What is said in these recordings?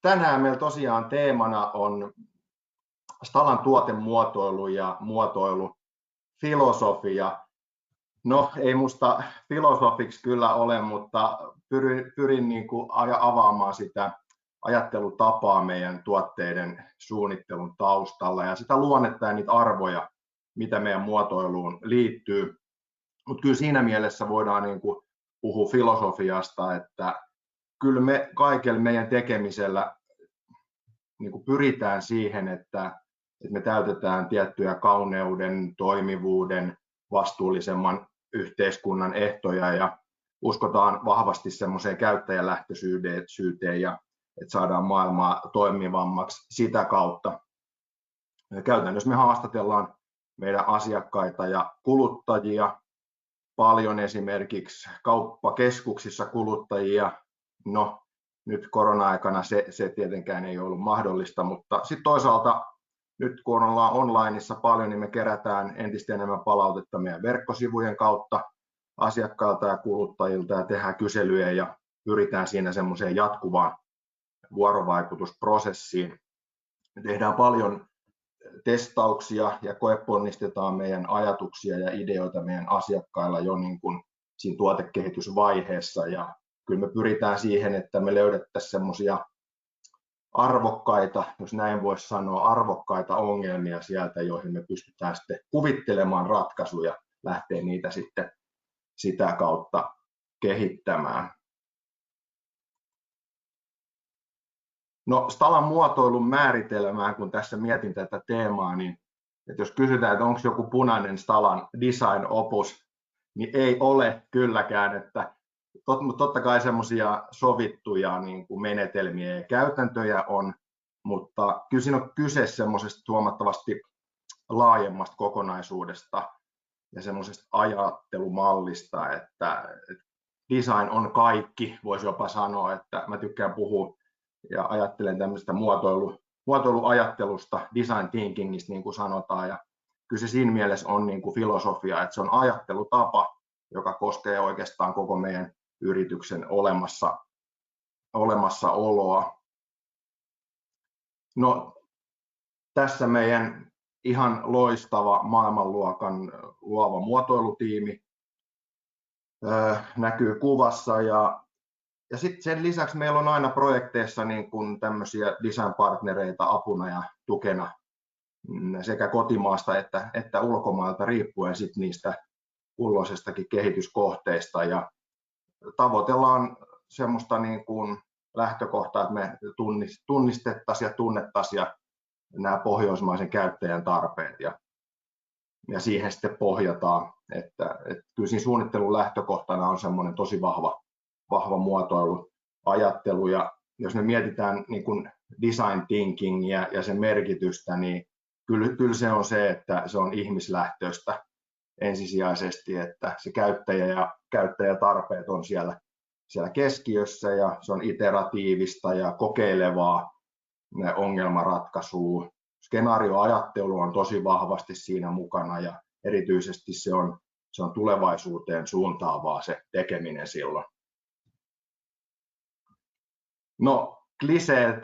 Tänään meillä tosiaan teemana on Stalan tuotemuotoilu ja muotoilufilosofia. No, ei musta filosofiksi kyllä ole, mutta pyrin niin kuin avaamaan sitä ajattelutapaa meidän tuotteiden suunnittelun taustalla ja sitä luonnetta ja niitä arvoja, mitä meidän muotoiluun liittyy. Mutta kyllä siinä mielessä voidaan niin kuin puhua filosofiasta, että kyllä me kaikella meidän tekemisellä niin kuin pyritään siihen, että me täytetään tiettyjä kauneuden, toimivuuden, vastuullisemman yhteiskunnan ehtoja ja uskotaan vahvasti semmoiseen käyttäjälähtöisyyteen ja että saadaan maailmaa toimivammaksi sitä kautta. Ja käytännössä me haastatellaan meidän asiakkaita ja kuluttajia paljon, esimerkiksi kauppakeskuksissa kuluttajia. No, nyt korona-aikana se tietenkään ei ollut mahdollista, mutta sitten toisaalta nyt kun ollaan onlineissa paljon, niin me kerätään entistä enemmän palautetta meidän verkkosivujen kautta asiakkailta ja kuluttajilta ja tehdään kyselyjä ja pyritään siinä semmoiseen jatkuvaan vuorovaikutusprosessiin. Me tehdään paljon testauksia ja koeponnistetaan meidän ajatuksia ja ideoita meidän asiakkailla jo niin kuin siinä tuotekehitysvaiheessa ja kyllä me pyritään siihen, että me löydettäisiin semmoisia arvokkaita, jos näin voisi sanoa, arvokkaita ongelmia sieltä, joihin me pystytään sitten kuvittelemaan ratkaisuja, lähteä niitä sitten sitä kautta kehittämään. No, Stalan muotoilun määritelmään, kun tässä mietin tätä teemaa, niin että jos kysytään, että onko joku punainen Stalan design opus, niin ei ole kylläkään, että totta kai semmoisia sovittuja niin kuin menetelmiä ja käytäntöjä on, mutta kyllä siinä on kyse semmoisesta huomattavasti laajemmasta kokonaisuudesta ja semmoisesta ajattelumallista, että design on kaikki, voisi jopa sanoa, että mä tykkään puhua ja ajattelen tämmöistä muotoiluajattelusta, design thinkingistä niin kuin sanotaan, ja kyllä se siinä mielessä on niin kuin filosofia, että se on ajattelutapa, joka koskee oikeastaan koko meidän yrityksen olemassaoloa. No, tässä meidän ihan loistava maailmanluokan luova muotoilutiimi näkyy kuvassa ja sitten sen lisäksi meillä on aina projekteissa niin kuin tämmöisiä design-partnereita apuna ja tukena sekä kotimaasta että ulkomailta riippuen sit niistä kulloisestakin kehityskohteista ja tavoitellaan semmoista niin kuin lähtökohtaa, että me tunnistettaisiin ja tunnettaisiin nämä pohjoismaisen käyttäjän tarpeet ja siihen sitten pohjataan, että kyllä siinä suunnittelun lähtökohtana on semmoinen tosi vahva muotoiluajattelu ja jos me mietitään niin kuin design thinkingia ja sen merkitystä, niin kyllä se on se, että se on ihmislähtöistä ensisijaisesti, että se käyttäjä ja käyttäjätarpeet on siellä keskiössä ja se on iteratiivista ja kokeilevaa ongelmanratkaisua. Skenaarioajattelu on tosi vahvasti siinä mukana ja erityisesti se on tulevaisuuteen suuntaavaa se tekeminen silloin. No, klisee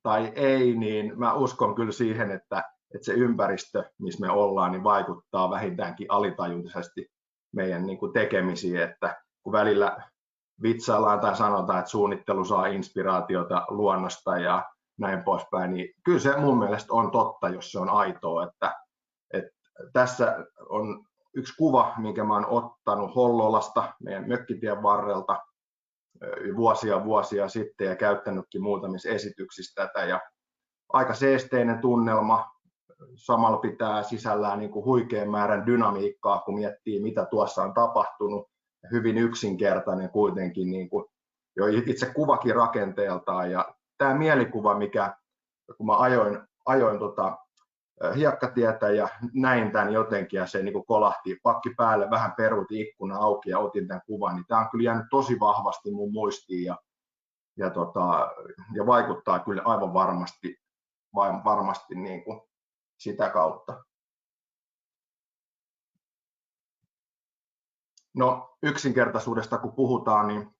tai ei, niin mä uskon kyllä siihen, että se ympäristö, missä me ollaan, niin vaikuttaa vähintäänkin alitajuntaisesti meidän niin kuin tekemisiin, että kun välillä vitsaillaan tai sanotaan, että suunnittelu saa inspiraatiota luonnosta ja näin poispäin, niin kyllä se mun mielestä on totta, jos se on aitoa, että tässä on yksi kuva, minkä mä oon ottanut Hollolasta, meidän mökkitien varrelta vuosia sitten ja käyttänytkin muutamissa esityksissä tätä ja aika seesteinen tunnelma, samalla pitää sisällään niin kuin huikean määrän dynamiikkaa, kun miettii mitä tuossa on tapahtunut, hyvin yksinkertainen kuitenkin niin kuin jo itse kuvakin rakenteeltaan ja tämä mielikuva, mikä kun mä ajoin hiekkatietä ja näin tämän jotenkin ja se niin kuin kolahti pakki päälle, vähän peruutin ikkuna auki ja otin tämän kuvan, niin tämä on kyllä jäänyt tosi vahvasti mun muistiin ja vaikuttaa kyllä aivan varmasti niin kuin sitä kautta. No, yksinkertaisuudesta kun puhutaan, niin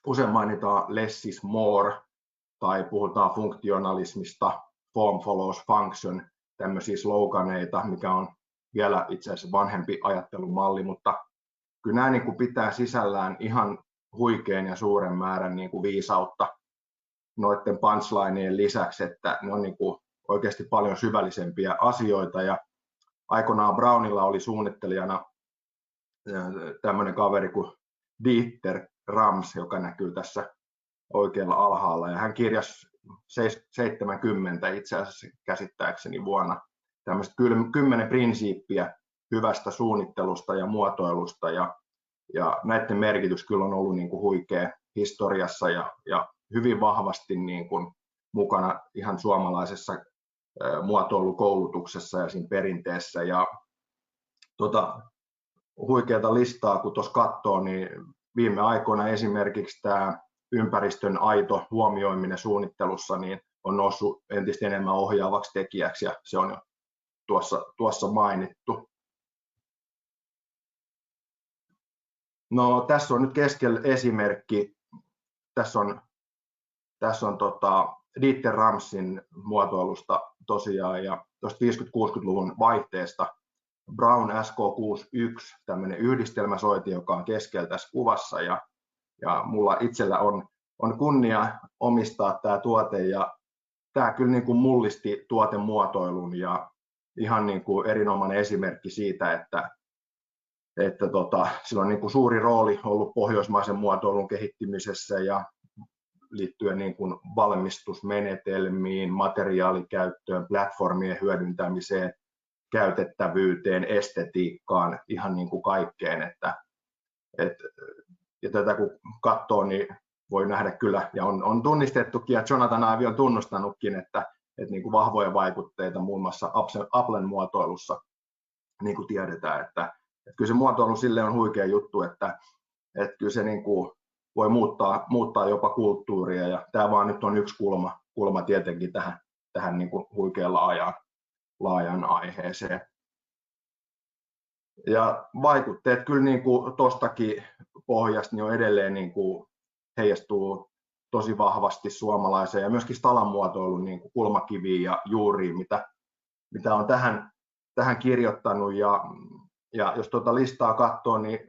usein mainitaan less is more, tai puhutaan funktionalismista, form follows function, tämmöisiä sloganeita, mikä on vielä itse asiassa vanhempi ajattelumalli, mutta kyllä nämä niin kuin pitää sisällään ihan huikean ja suuren määrän niin kuin viisautta noiden punchlineien lisäksi, että ne on niin kuin oikeasti paljon syvällisempiä asioita. Ja aikoinaan Brownilla oli suunnittelijana tämmöinen kaveri kuin Dieter Rams, joka näkyy tässä oikealla alhaalla, ja hän kirjasi 70 itse asiassa käsittääkseni vuonna tämmöistä 10 prinsiippiä hyvästä suunnittelusta ja muotoilusta, ja näiden merkitys kyllä on ollut niin kuin huikea historiassa ja hyvin vahvasti niin kuin mukana ihan suomalaisessa muotoilukoulutuksessa ja siinä perinteessä. Ja huikeata listaa, kun tuossa katsoo, niin viime aikoina esimerkiksi tämä ympäristön aito huomioiminen suunnittelussa niin on noussut entistä enemmän ohjaavaksi tekijäksi, ja se on jo tuossa mainittu. No, tässä on nyt keskellä esimerkki. Tässä on Dieter Ramsin muotoilusta tosiaan, ja tuosta 50-60-luvun vaihteesta Brown SK61, tämmöinen yhdistelmäsoiti, joka on keskellä tässä kuvassa, ja mulla itsellä on kunnia omistaa tämä tuote, ja tämä kyllä niin kuin mullisti tuotemuotoilun, ja ihan niin kuin erinomainen esimerkki siitä, että sillä on niin kuin suuri rooli ollut pohjoismaisen muotoilun kehittymisessä ja liittyen niin kuin valmistusmenetelmiin, materiaalikäyttöön, platformien hyödyntämiseen, käytettävyyteen, estetiikkaan, ihan niin kuin kaikkeen. Ja tätä kun katsoo, niin voi nähdä kyllä, ja on tunnistettukin, ja Jonathan Ive on tunnustanutkin, että niin kuin vahvoja vaikutteita muun muassa Applen muotoilussa, niin kuin tiedetään, että kyllä se muotoilu sille on huikea juttu, että kyllä se niin kuin voi muuttaa jopa kulttuuria, ja tämä vaan nyt on yksi kulma tietenkin tähän niin kuin huikean laajan aiheeseen. Ja vaikutteet kyllä niin kuin tuostakin pohjasta niin on edelleen niin kuin heijastuu tosi vahvasti suomalaiseen ja myöskin Stalan muotoilun niin kuin kulmakiviin ja juuriin, mitä on tähän kirjoittanut. Ja jos tuota listaa katsoo, niin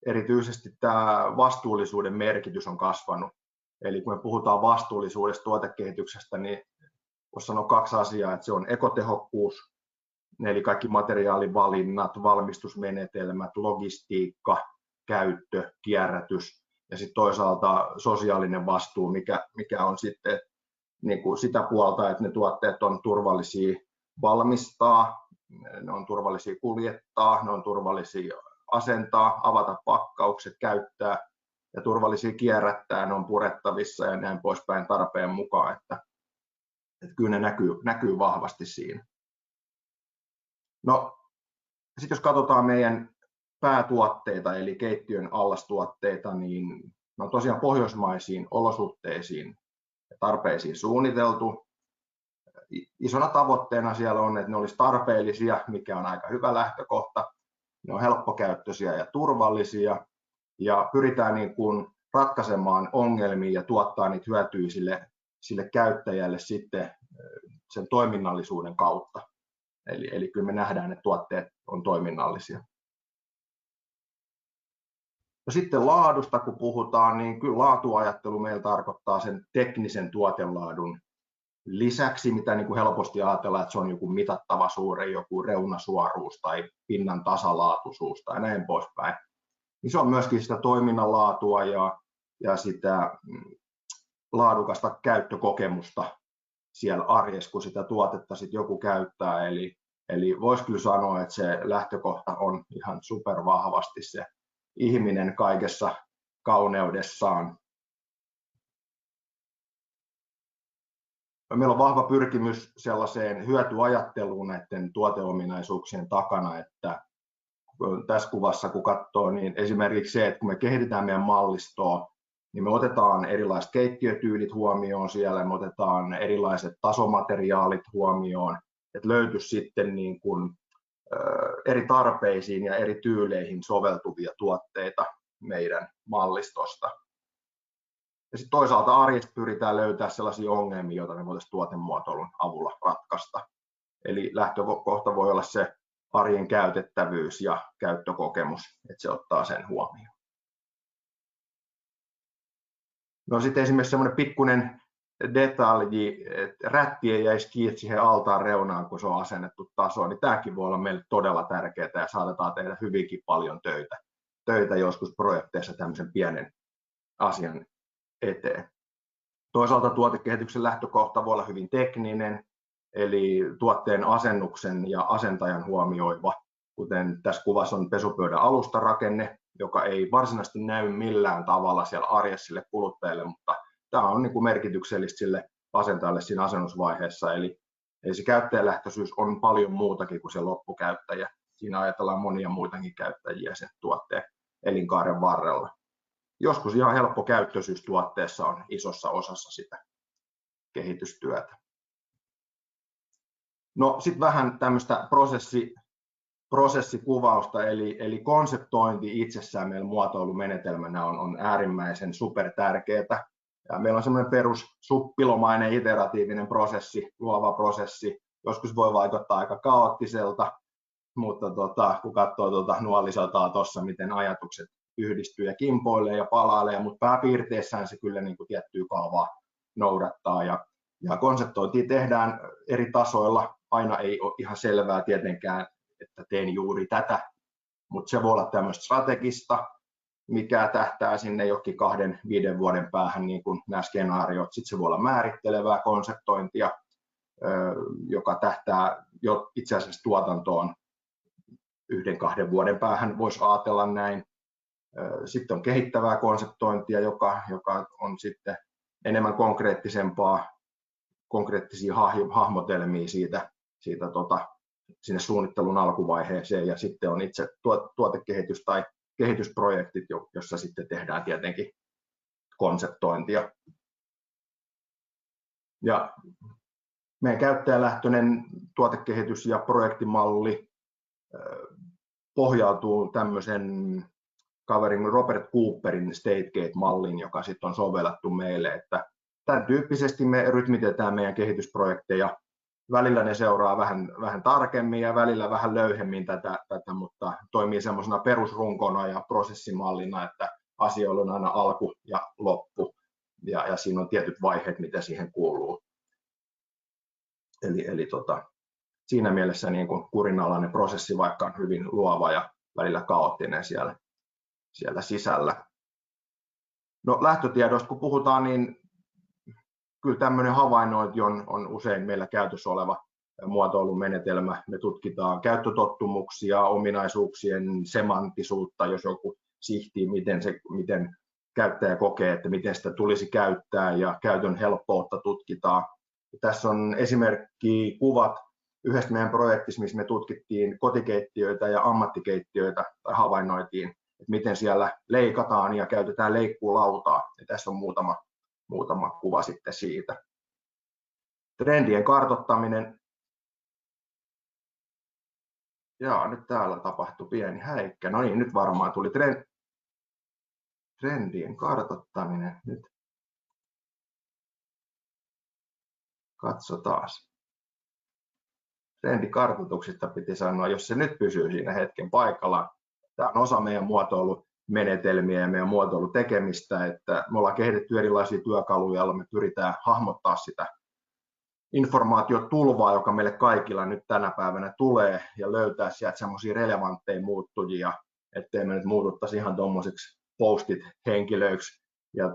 erityisesti tämä vastuullisuuden merkitys on kasvanut. Eli kun me puhutaan vastuullisuudesta tuotekehityksestä, niin voisi sanoa 2 asiaa, että se on ekotehokkuus, eli kaikki materiaalivalinnat, valmistusmenetelmät, logistiikka, käyttö, kierrätys, ja sitten toisaalta sosiaalinen vastuu, mikä on sitten niin kuin sitä puolta, että ne tuotteet on turvallisia valmistaa, ne on turvallisia kuljettaa, ne on turvallisia asentaa, avata pakkaukset, käyttää ja turvallisia kierrättää, ne on purettavissa ja näin poispäin tarpeen mukaan, että kyllä ne näkyy vahvasti siinä. No, sitten jos katsotaan meidän päätuotteita eli keittiön allastuotteita, niin ne on tosiaan pohjoismaisiin olosuhteisiin ja tarpeisiin suunniteltu. Isona tavoitteena siellä on, että ne olisi tarpeellisia, mikä on aika hyvä lähtökohta. Ne on helppokäyttöisiä ja turvallisia, ja pyritään niin kuin ratkaisemaan ongelmia ja tuottaa niitä hyötyjä sille käyttäjälle sitten sen toiminnallisuuden kautta. Eli kyllä me nähdään, että tuotteet on toiminnallisia. No sitten laadusta kun puhutaan, niin kyllä laatuajattelu meillä tarkoittaa sen teknisen tuotelaadun lisäksi, mitä niin kuin helposti ajatellaan, että se on joku mitattava suure, joku reunasuoruus tai pinnan tasalaatuisuus tai näin poispäin. Niin se on myöskin sitä toiminnan laatua ja sitä laadukasta käyttökokemusta siellä arjessa, kun sitä tuotetta sitten joku käyttää. Eli voisi kyllä sanoa, että se lähtökohta on ihan supervahvasti se ihminen kaikessa kauneudessaan. Meillä on vahva pyrkimys sellaiseen hyötyajatteluun näiden tuoteominaisuuksien takana, että tässä kuvassa kun katsoo, niin esimerkiksi se, että kun me kehitetään meidän mallistoa, niin me otetaan erilaiset keittiötyylit huomioon siellä, me otetaan erilaiset tasomateriaalit huomioon, että löytyisi sitten niin kuin eri tarpeisiin ja eri tyyleihin soveltuvia tuotteita meidän mallistosta. Ja sitten toisaalta arjesta pyritään löytämään sellaisia ongelmia, joita me voitaisiin tuotemuotoilun avulla ratkaista. Eli lähtökohta voi olla se arjen käytettävyys ja käyttökokemus, että se ottaa sen huomioon. No sitten esimerkiksi semmoinen pikkuinen detalji, että rätti ei jäisi kiinni siihen altaan reunaan, kun se on asennettu tasoon, niin tämäkin voi olla meille todella tärkeää ja saatetaan tehdä hyvinkin paljon töitä joskus projekteissa tämmöisen pienen asian eteen. Toisaalta tuotekehityksen lähtökohta voi olla hyvin tekninen, eli tuotteen asennuksen ja asentajan huomioiva, kuten tässä kuvassa on pesupöydän alustarakenne, joka ei varsinaisesti näy millään tavalla siellä arjessa sille kuluttajalle, mutta tämä on niin kuin merkityksellistä sille asentajalle siinä asennusvaiheessa, eli se käyttäjälähtöisyys on paljon muutakin kuin se loppukäyttäjä. Siinä ajatellaan monia muitakin käyttäjiä sen tuotteen elinkaaren varrella. Joskus ihan helppo käyttöisyys tuotteessa on isossa osassa sitä kehitystyötä. No sitten vähän tämmöistä prosessikuvausta, eli konseptointi itsessään meillä muotoilumenetelmänä on äärimmäisen supertärkeää. Ja meillä on semmoinen perus suppilomainen iteratiivinen prosessi, luova prosessi. Joskus voi vaikuttaa aika kaoottiselta, mutta kun katsoo nuolisotaa tuossa, miten ajatukset yhdistyy ja kimpoilee ja palailee, mutta pääpiirteissään se kyllä niin kuin tiettyä kaavaa noudattaa. Ja konseptointia tehdään eri tasoilla. Aina ei ole ihan selvää tietenkään, että teen juuri tätä, mutta se voi olla tämmöistä strategista, mikä tähtää sinne johonkin 2-5 vuoden päähän, niin kuin nämä skenaariot. Sitten se voi olla määrittelevää konseptointia, joka tähtää jo itse asiassa tuotantoon 1-2 vuoden päähän, voisi ajatella näin. Sitten on kehittävää konseptointia, joka on sitten enemmän konkreettisia hahmotelmia siitä sinne suunnittelun alkuvaiheeseen, ja sitten on itse tuotekehitys tai kehitysprojektit, jossa sitten tehdään tietenkin konseptointia. Ja meidän käyttäjälähtöinen tuotekehitys- ja projektimalli pohjautuu tämmöisen kaverin Robert Cooperin State-Gate-mallin, joka sitten on sovellettu meille, että tämän tyyppisesti me rytmitetään meidän kehitysprojekteja. Välillä ne seuraa vähän tarkemmin ja välillä vähän löyhemmin tätä, mutta toimii semmoisena perusrunkona ja prosessimallina, että asioilla on aina alku ja loppu, ja siinä on tietyt vaiheet, mitä siihen kuuluu. Eli siinä mielessä niin kuin kurinalainen prosessi, vaikka on hyvin luova ja välillä kaoottinen siellä sisällä. No, lähtötiedoista kun puhutaan, niin kyllä tämmöinen havainnointi on usein meillä käytössä oleva muotoilumenetelmä. Me tutkitaan käyttötottumuksia, ominaisuuksien semanttisuutta, jos joku sihtii, miten käyttäjä kokee, että miten sitä tulisi käyttää, ja käytön helppoutta tutkitaan. Tässä on esimerkki kuvat yhdestä meidän projektista, missä me tutkittiin kotikeittiöitä ja ammattikeittiöitä tai havainnoitiin, että miten siellä leikataan ja käytetään leikkuulautaa. Ja tässä on muutama kuva sitten siitä. Trendien kartoittaminen. Jaa, nyt täällä tapahtui pieni häikkä. No niin, nyt varmaan tuli trendien kartoittaminen. Nyt katsotaan. Trendikartoituksista piti sanoa, jos se nyt pysyy siinä hetken paikallaan. Tämä on osa meidän muotoilumenetelmiä ja meidän muotoilutekemistä, että me ollaan kehitetty erilaisia työkaluja, joilla me pyritään hahmottaa sitä informaatiotulvaa, joka meille kaikilla nyt tänä päivänä tulee, ja löytää sieltä semmoisia relevantteja muuttujia, ettei me nyt muututtaisi ihan tuommoisiksi postit-henkilöiksi. Ja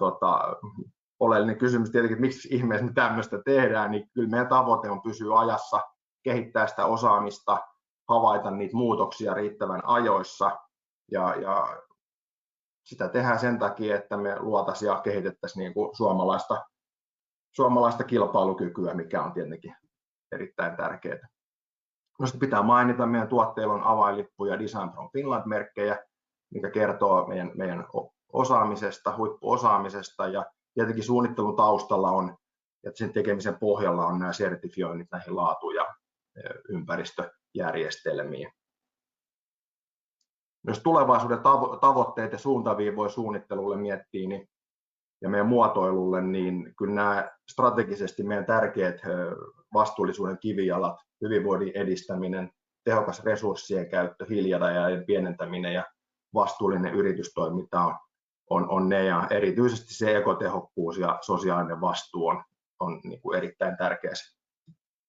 oleellinen kysymys tietenkin, että miksi ihmeessä me tämmöistä tehdään, niin kyllä meidän tavoite on pysyä ajassa, kehittää sitä osaamista, havaita niitä muutoksia riittävän ajoissa, ja sitä tehdään sen takia, että me luotaisiin ja kehitettäisiin niin kuin suomalaista kilpailukykyä, mikä on tietenkin erittäin tärkeää. No, sitten pitää mainita, meidän tuotteilla on avainlippu ja Design from Finland-merkkejä, mikä kertoo meidän osaamisesta, huippuosaamisesta, ja tietenkin suunnittelun taustalla on, ja sen tekemisen pohjalla on nämä sertifioinnit näihin laatu- ja ympäristöjärjestelmiin. Jos tulevaisuuden tavoitteet ja suuntaviivoja suunnittelulle miettii, niin ja meidän muotoilulle, niin kyllä nämä strategisesti meidän tärkeät vastuullisuuden kivijalat, hyvinvoinnin edistäminen, tehokas resurssien käyttö, hiilijalanjäljen pienentäminen ja vastuullinen yritystoiminta on ne, ja erityisesti se ekotehokkuus ja sosiaalinen vastuu on niin kuin erittäin tärkeässä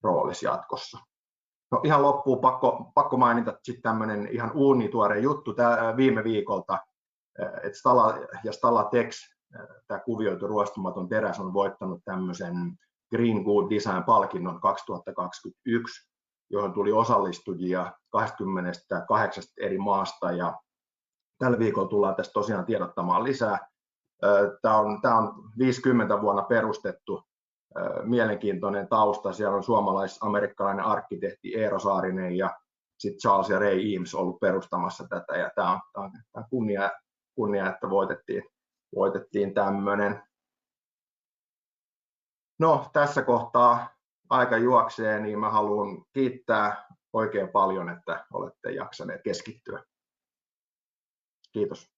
roolissa jatkossa. No ihan loppuun pakko mainita sitten tämmöinen ihan uunituore juttu viime viikolta, että Stalatex, tämä kuvioitu ruostumaton teräs, on voittanut tämmöisen Green Good Design-palkinnon 2021, johon tuli osallistujia 28 eri maasta, ja tällä viikolla tullaan tästä tosiaan tiedottamaan lisää. Tämä on 50 vuonna perustettu, mielenkiintoinen tausta. Siellä on suomalais-amerikkalainen arkkitehti Eero Saarinen ja sitten Charles ja Ray Eames ollut perustamassa tätä, ja tämä on kunnia, että voitettiin tämmöinen. No, tässä kohtaa aika juoksee, niin mä haluan kiittää oikein paljon, että olette jaksaneet keskittyä. Kiitos.